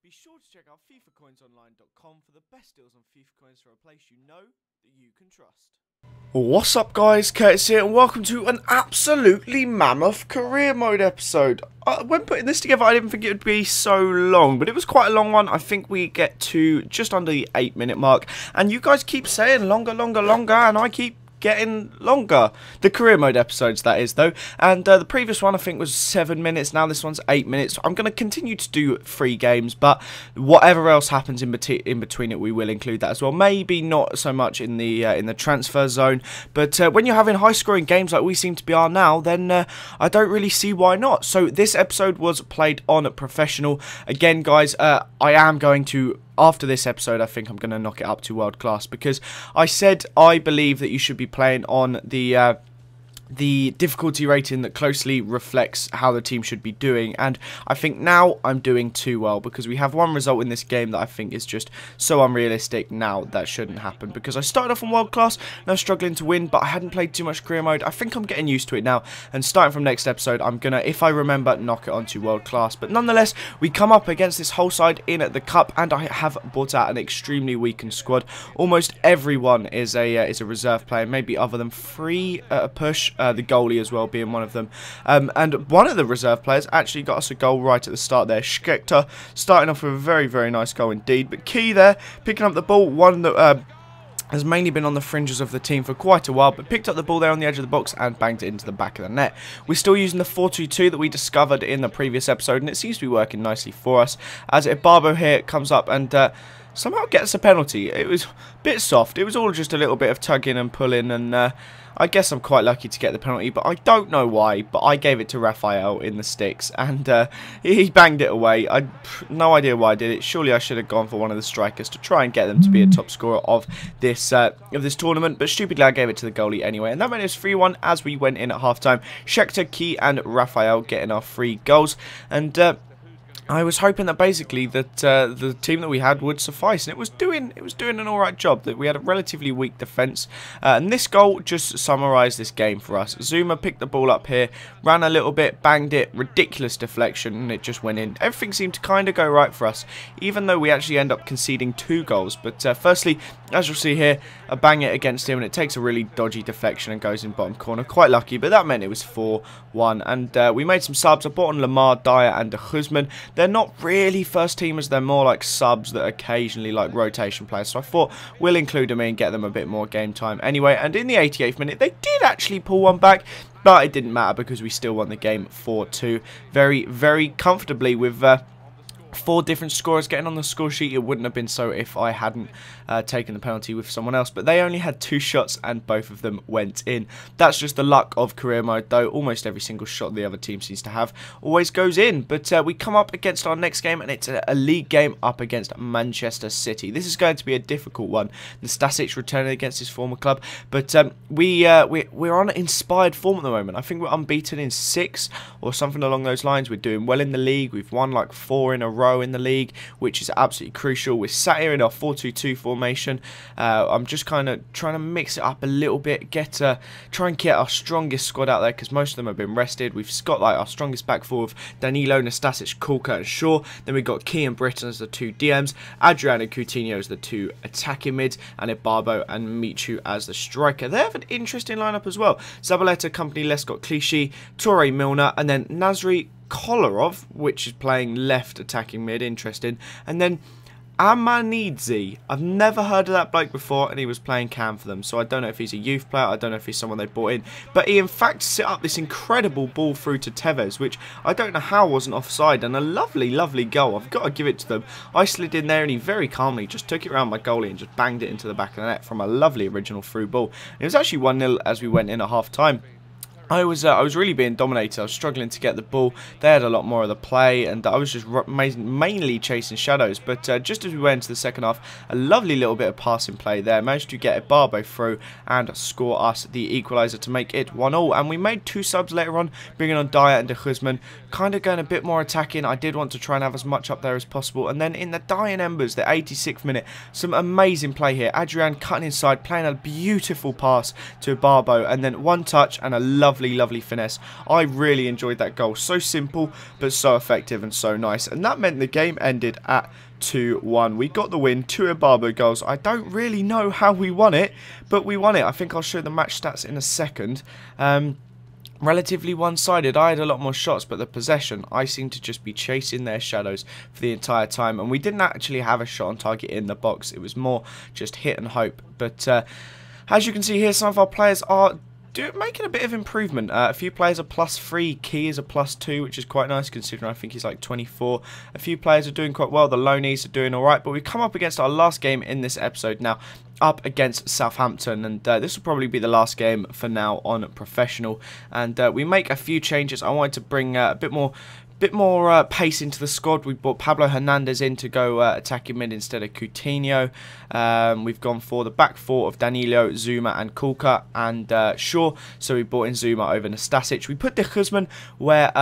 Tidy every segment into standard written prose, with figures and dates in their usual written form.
Be sure to check out FIFAcoinsonline.com for the best deals on FIFA coins for a place you know that you can trust. What's up guys, Curtis here and welcome to an absolutely mammoth career mode episode. When putting this together I didn't think it would be so long, but it was quite a long one. I think we get to just under the 8-minute mark and you guys keep saying longer and I keep getting longer. The career mode episodes, that is, though. And the previous one I think was 7 minutes. Now this one's 8 minutes. I'm going to continue to do 3 games, but whatever else happens in between it, we will include that as well. Maybe not so much in the transfer zone, but when you're having high-scoring games like we seem to be are now, then I don't really see why not. So this episode was played on professional. Again, guys, I am going to, after this episode, I think I'm going to knock it up to world class, because I said I believe that you should be playing on the difficulty rating that closely reflects how the team should be doing, and I think now I'm doing too well, because we have one result in this game that I think is just so unrealistic. Now that shouldn't happen, because I started off on world class and I was struggling to win, but I hadn't played too much career mode. I think I'm getting used to it now, and starting from next episode I'm gonna, if I remember, knock it onto world class. But nonetheless, we come up against this whole side in the cup, and I have brought out an extremely weakened squad. Almost everyone is a reserve player, maybe other than 3 at a push. The goalie as well being one of them, and one of the reserve players actually got us a goal right at the start there. Schecter starting off with a very nice goal indeed, but Key there picking up the ball, one that has mainly been on the fringes of the team for quite a while, but picked up the ball there on the edge of the box and banged it into the back of the net. We're still using the 4-2-2 that we discovered in the previous episode, and it seems to be working nicely for us, as Ibarbo here comes up and somehow gets a penalty. It was a bit soft. It was all just a little bit of tugging and pulling, and I guess I'm quite lucky to get the penalty, but I don't know why, but I gave it to Raphael in the sticks, and he banged it away. No idea why I did it. Surely I should have gone for one of the strikers to try and get them to be a top scorer of this tournament, but stupidly I gave it to the goalie anyway, and that meant it was 3-1 as we went in at half-time. Schecter, Key, and Raphael getting our 3 goals, and I was hoping that basically that the team that we had would suffice, and it was doing an alright job. That we had a relatively weak defence, and this goal just summarised this game for us. Zuma picked the ball up here, ran a little bit, banged it, ridiculous deflection, and it just went in. Everything seemed to kind of go right for us, even though we actually end up conceding 2 goals. But firstly, as you'll see here, I bang it against him, and it takes a really dodgy deflection and goes in bottom corner. Quite lucky, but that meant it was 4-1, and we made some subs. I brought on Lamar, Dyer, and De Guzman. They're not really first teamers, they're more like subs that occasionally like rotation players, so I thought we'll include them in and get them a bit more game time anyway. And in the 88th minute they did actually pull one back, but it didn't matter because we still won the game 4-2 very comfortably, with 4 different scorers getting on the score sheet. It wouldn't have been so if I hadn't taken the penalty with someone else, but they only had 2 shots and both of them went in. That's just the luck of career mode, though. Almost every single shot the other team seems to have always goes in. But we come up against our next game, and it's a league game up against Manchester City. This is going to be a difficult one. Nastasic returning against his former club, but we're on inspired form at the moment. I think we're unbeaten in 6 or something along those lines. We're doing well in the league. We've won like 4 in a row in the league, which is absolutely crucial. We're sat here in our 4-2-2 formation. I'm just kind of trying to mix it up a little bit, try and get our strongest squad out there, because most of them have been rested. We've got like our strongest back four of Danilo, Nastasic, Kulka, and Shaw. Then we've got Key and Britton as the 2 DMs, Adrian and Coutinho as the 2 attacking mids, and Ibarbo and Michu as the striker. They have an interesting lineup as well. Zabaleta, Company, Lescott, Clichy, Torre, Milner, and then Nasri Kolarov, which is playing left attacking mid, interesting, and then Amanidze. I've never heard of that bloke before, and he was playing cam for them, so I don't know if he's a youth player, I don't know if he's someone they brought in, but he in fact set up this incredible ball through to Tevez, which I don't know how wasn't offside, and a lovely goal. I've got to give it to them. I slid in there and he very calmly just took it around my goalie and just banged it into the back of the net from a lovely original through ball. It was actually 1-0 as we went in at half time. I was really being dominated. I was struggling to get the ball. They had a lot more of the play, and I was just mainly chasing shadows. But just as we went into the second half, a lovely little bit of passing play there. Managed to get Ibarbo through and score us the equaliser to make it 1-1. And we made 2 subs later on, bringing on Dyer and De Guzman. Kind of going a bit more attacking. I did want to try and have as much up there as possible. And then in the dying embers, the 86th minute, some amazing play here. Adrian cutting inside, playing a beautiful pass to Ibarbo, and then one touch and a lovely lovely, lovely finesse. I really enjoyed that goal. So simple, but so effective and so nice. And that meant the game ended at 2-1. We got the win, 2 Barbo goals. I don't really know how we won it, but we won it. I think I'll show the match stats in a second. Relatively one-sided. I had a lot more shots, but the possession, I seemed to just be chasing their shadows for the entire time, and we didn't actually have a shot on target in the box. It was more just hit and hope. But as you can see here, some of our players are making a bit of improvement. A few players are +3, Key is a +2, which is quite nice considering I think he's like 24. A few players are doing quite well. The loanies are doing alright, but we've come up against our last game in this episode now, up against Southampton, and this will probably be the last game for now on professional. And we make a few changes. I wanted to bring a bit more pace into the squad. We brought Pablo Hernandez in to go attacking mid instead of Coutinho. We've gone for the back four of Danilo, Zuma and Kulka and Shaw. So we brought in Zuma over Nastasic. We put De Guzman where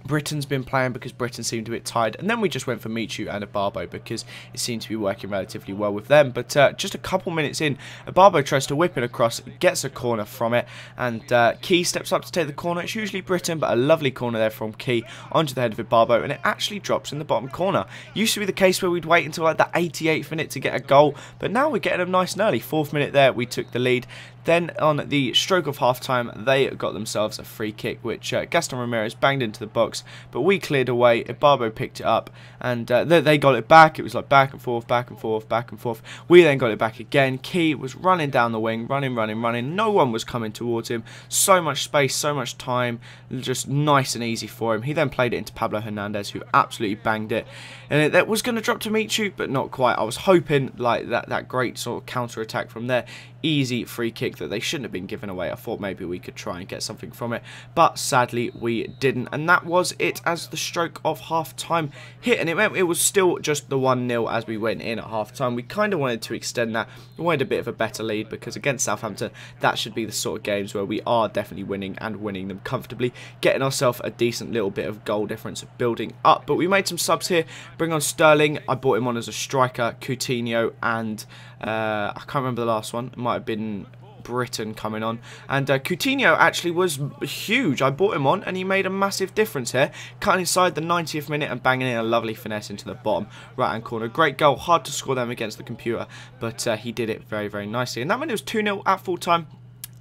Britain's been playing because Britain seemed a bit tired, and then we just went for Michu and Ibarbo because it seemed to be working relatively well with them. But just a couple minutes in, Ibarbo tries to whip it across, gets a corner from it, and Key steps up to take the corner. It's usually Britain, but a lovely corner there from Key onto the head of Ibarbo, and it actually drops in the bottom corner. Used to be the case where we'd wait until like the 88th minute to get a goal, but now we're getting them nice and early. 4th minute there, we took the lead. Then on the stroke of half-time, they got themselves a free kick, which Gaston Ramirez banged into the box, but we cleared away. Ibarbo picked it up, and they got it back. It was like back and forth, back and forth, back and forth. We then got it back again. Key was running down the wing, running. No one was coming towards him. So much space, so much time, just nice and easy for him. He then played it into Pablo Hernandez, who absolutely banged it. And that was going to drop to Michu, but not quite. I was hoping like that great sort of counter-attack from there. Easy free kick that they shouldn't have been given away. I thought maybe we could try and get something from it, but sadly we didn't. And that was it as the stroke of half-time hit, and it meant it was still just the 1-0 as we went in at half-time. We kind of wanted to extend that. We wanted a bit of a better lead because against Southampton, that should be the sort of games where we are definitely winning and winning them comfortably, getting ourselves a decent little bit of goal difference building up. But we made some subs here. Bring on Sterling. I brought him on as a striker, Coutinho, and I can't remember the last one. It might have been Britain coming on, and Coutinho actually was huge. I brought him on and he made a massive difference here, cutting inside the 90th minute and banging in a lovely finesse into the bottom right hand corner. Great goal. Hard to score them against the computer, but he did it very, very nicely, and that meant it was 2-0 at full time.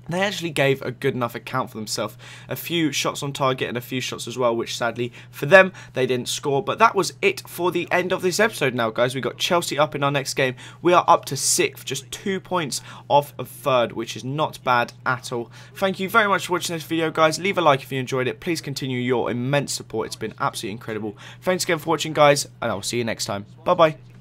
They actually gave a good enough account for themselves. A few shots on target and a few shots as well, which sadly for them, they didn't score. But that was it for the end of this episode now, guys. We got Chelsea up in our next game. We are up to 6th, just 2 points off of 3rd, which is not bad at all. Thank you very much for watching this video, guys. Leave a like if you enjoyed it. Please continue your immense support. It's been absolutely incredible. Thanks again for watching, guys, and I will see you next time. Bye-bye.